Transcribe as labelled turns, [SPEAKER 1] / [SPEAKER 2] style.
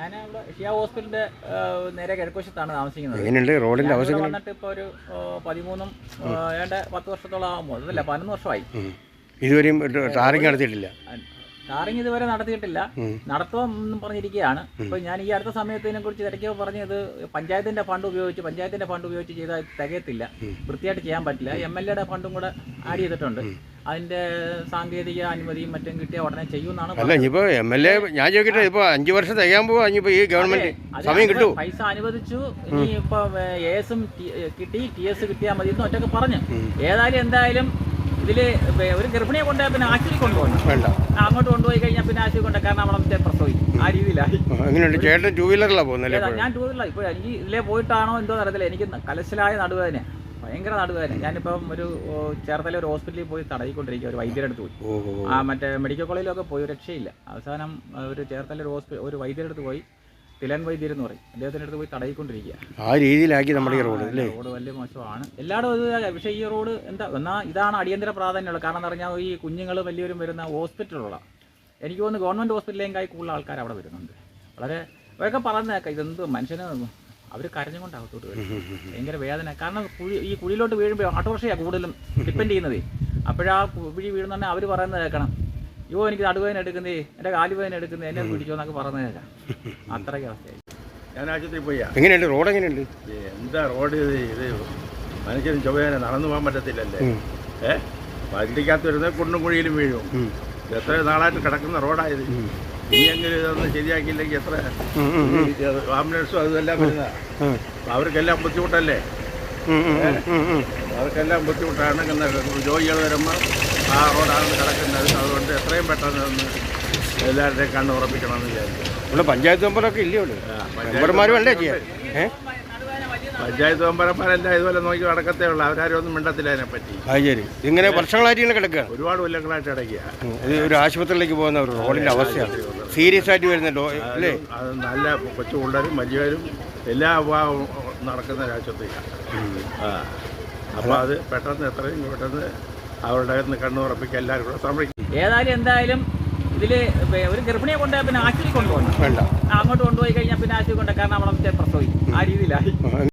[SPEAKER 1] ഞാൻ ഷിയ ഹോസ്പിറ്റലിന്റെ നേരെ കിഴക്കുവശത്താണ് താമസിക്കുന്നത്.
[SPEAKER 2] എങ്ങനെയുണ്ട് റോഡിന്റെ അവസ്ഥ?
[SPEAKER 1] വന്നിട്ട് ഇപ്പോൾ ഒരു 10 വർഷത്തോളം ആകുമ്പോൾ, അതല്ല 11 വർഷമായി.
[SPEAKER 2] ഇതുവരെയും ടാറിങ് നടത്തിയിട്ടില്ല.
[SPEAKER 1] ടാറിങ് ഇതുവരെ നടത്തിയിട്ടില്ല, നടത്തുമെന്നും പറഞ്ഞിരിക്കുകയാണ്. ഇപ്പോൾ ഞാൻ ഈ അടുത്ത സമയത്ത് ഇതിനെക്കുറിച്ച് തിരക്കിയപ്പോൾ പറഞ്ഞത് പഞ്ചായത്തിന്റെ ഫണ്ട് ഉപയോഗിച്ച് ചെയ്താൽ തികയത്തില്ല, വൃത്തിയായിട്ട് ചെയ്യാൻ പറ്റില്ല. MLA ഫണ്ടും കൂടെ ആഡ് ചെയ്തിട്ടുണ്ട്. അതിന്റെ സാങ്കേതിക അനുമതിയും മറ്റും കിട്ടിയ ഉടനെ ചെയ്യുമെന്നാണ്.
[SPEAKER 2] അല്ല ഇനിയിപ്പോ MLA ഞാൻ ചോദിക്കട്ടെ, ഇപ്പൊ 5 വർഷം തികയാൻ പോവാ, ഇനിയിപ്പോ ഈ ഗവൺമെന്റ് സമയം കിട്ടും.
[SPEAKER 1] പൈസ അനുവദിച്ചു, ഇനി ഇപ്പൊ AS കിട്ടി, TS കിട്ടിയാൽ മതി എന്ന് ഒറ്റക്ക് പറഞ്ഞു. എന്തായാലും ഇതില് ഒരു ഗർഭിണിയെ കൊണ്ടുപോയാൽ പിന്നെ ആശുപത്രി കൊണ്ടുപോകണം, വേണ്ട അങ്ങോട്ട് കൊണ്ടുപോയി കഴിഞ്ഞാൽ പിന്നെ ആശുപത്രി കൊണ്ടുപോയി, കാരണം അവിടെ പ്രസവിക്കും. ആ രീതിയിലായി.
[SPEAKER 2] എങ്ങനെയുണ്ട് ചേട്ടൻ? 2 വീലറിലാണ് പോകുന്നത്?
[SPEAKER 1] ഞാൻ 2 വീലറിലാണ്. ഇപ്പോൾ എനിക്ക് ഇതിലേ പോയിട്ടാണോ എന്തോ അറിയത്തില്ല, എനിക്ക് കലശലായ നടുവേദന, ഭയങ്കര നടുവേദന. ഞാനിപ്പം ഒരു ചേർത്തല ഒരു ഹോസ്പിറ്റലിൽ പോയി തടയിക്കൊണ്ടിരിക്കുക, ഒരു വൈദ്യരുടെ അടുത്ത് പോയി. മറ്റേ മെഡിക്കൽ കോളേജിലൊക്കെ പോയി, രക്ഷയില്ല. അവസാനം ഒരു ചേർത്തല ഒരു വൈദ്യരുടെ അടുത്ത് പോയി, തിലൻ വൈദ്യർ എന്ന് പറയും, അദ്ദേഹത്തിൻ്റെ അടുത്ത് പോയി തടയിക്കൊണ്ടിരിക്കുക.
[SPEAKER 2] ആ രീതിയിലാക്കി നമ്മുടെ ഈ റോഡ് അല്ലേ?
[SPEAKER 1] റോഡ് വലിയ മോശമാണ്, എല്ലായിടും ഇത്. പക്ഷേ ഈ റോഡ് ഇതാണ് അടിയന്തര പ്രാധാന്യമുള്ളത്. കാരണം എന്ന് പറഞ്ഞാൽ ഈ കുഞ്ഞുങ്ങൾ വലിയവരും വരുന്ന ഹോസ്പിറ്റലുകളാണ്. എനിക്ക് തോന്നുന്നു ഗവൺമെൻറ് ഹോസ്പിറ്റലിലേക്കായി കൂടുതൽ ആൾക്കാർ അവിടെ വരുന്നുണ്ട്. അവരൊക്കെ പറഞ്ഞേക്കാം, ഇതെന്ത് മനുഷ്യന് അവർ കരഞ്ഞുകൊണ്ടാകത്തോട്ട് വരും, ഭയങ്കര വേദന. കാരണം ഈ കുഴിയിലോട്ട് വീഴുമ്പോൾ ഓട്ടോറിക്ഷയാണ് കൂടുതലും ഡിപ്പെൻഡ് ചെയ്യുന്നത്. അപ്പോഴാ കുഴി വീഴുന്നുണ്ടെങ്കിൽ അവർ പറയുന്നത് കേൾക്കണം, എനിക്ക് നടുവേദന എടുക്കുന്നേ, എൻ്റെ കാലുവേദന എടുക്കുന്നേ, എന്നെ പിടിച്ചോ എന്നൊക്കെ പറയുന്നത് കേൾക്കാം. അത്രയ്ക്ക് അവസ്ഥയായി.
[SPEAKER 3] ഞാൻ ആശുപത്രിയിൽ പോയാ.
[SPEAKER 2] എങ്ങനെയുണ്ട് റോഡ്? എങ്ങനെയുണ്ട്?
[SPEAKER 3] എന്താ റോഡ് ഇത് മനുഷ്യന് ചൊവ്വേന നടന്നു പോകാൻ പറ്റത്തില്ലല്ലേ? വണ്ടിക്കകത്ത് വരുന്നത് കുണ്ടും കുഴിയിലും വീഴും. എത്ര നാളായിട്ട് കിടക്കുന്ന റോഡായത്. ഇനിയെങ്കിലും ഇതൊന്നും ശരിയാക്കിയില്ലെങ്കിൽ എത്ര ആംബുലൻസും അതെല്ലാം വരുന്ന അവർക്കെല്ലാം ബുദ്ധിമുട്ടല്ലേ? അവർക്കെല്ലാം ബുദ്ധിമുട്ടാണ്. രോഗികൾ വരുമ്പോൾ ആ റോഡാണ് കിടക്കുന്നത്. അതുകൊണ്ട് എത്രയും പെട്ടെന്ന് ഒന്ന് എല്ലാവരുടെയും കണ്ണ് ഉറപ്പിക്കണമെന്ന് വിചാരിക്കും.
[SPEAKER 2] ഇവിടെ പഞ്ചായത്ത് മെമ്പറൊക്കെ ഇല്ലേ? മെമ്പർമാർ വേണ്ടേ ചെയ്യാൻ?
[SPEAKER 3] പഞ്ചായത്ത് മെമ്പർമാരെല്ലാം ഇതുപോലെ നോക്കി നടക്കത്തേ ഉള്ളൂ. അവരാരും ഒന്നും മിണ്ടത്തില്ല അതിനെപ്പറ്റി.
[SPEAKER 2] ശരി, ഇങ്ങനെ വർഷങ്ങളായിട്ട് ഇങ്ങനെ കിടക്കുക,
[SPEAKER 3] ഒരുപാട് കൊല്ലങ്ങളായിട്ട് കിടക്കുക.
[SPEAKER 2] ഒരു ആശുപത്രിയിലേക്ക് പോകുന്ന ഒരു റോഡിന്റെ അവസ്ഥയാണ് സീരിയസ് ആയിട്ട് വരുന്നുണ്ടോ അല്ലേ?
[SPEAKER 3] അത് നല്ല കൊച്ചു പിള്ളേരും വലിയവരും എല്ലാ നടക്കുന്ന ഒരു ആശുപത്രിയാണ്. അപ്പോൾ അത് പെട്ടെന്ന് എത്രയും പെട്ടെന്ന് അവരുടെ കണ്ണു ഉറപ്പിക്കുക, എല്ലാവരും കൂടെ സംരക്ഷിക്കും.
[SPEAKER 1] എന്തായാലും ഇതില് ഒരു ഗർഭിണിയെ കൊണ്ടുപോയാൽ പിന്നെ ആശുപത്രി കൊണ്ടുപോകണം, വേണ്ട അങ്ങോട്ട് കൊണ്ടുപോയി കഴിഞ്ഞാൽ പിന്നെ ആശുപത്രി കൊണ്ടുപോയി, കാരണം അവിടെ പ്രസവിക്കും. ആ രീതിയിലായി.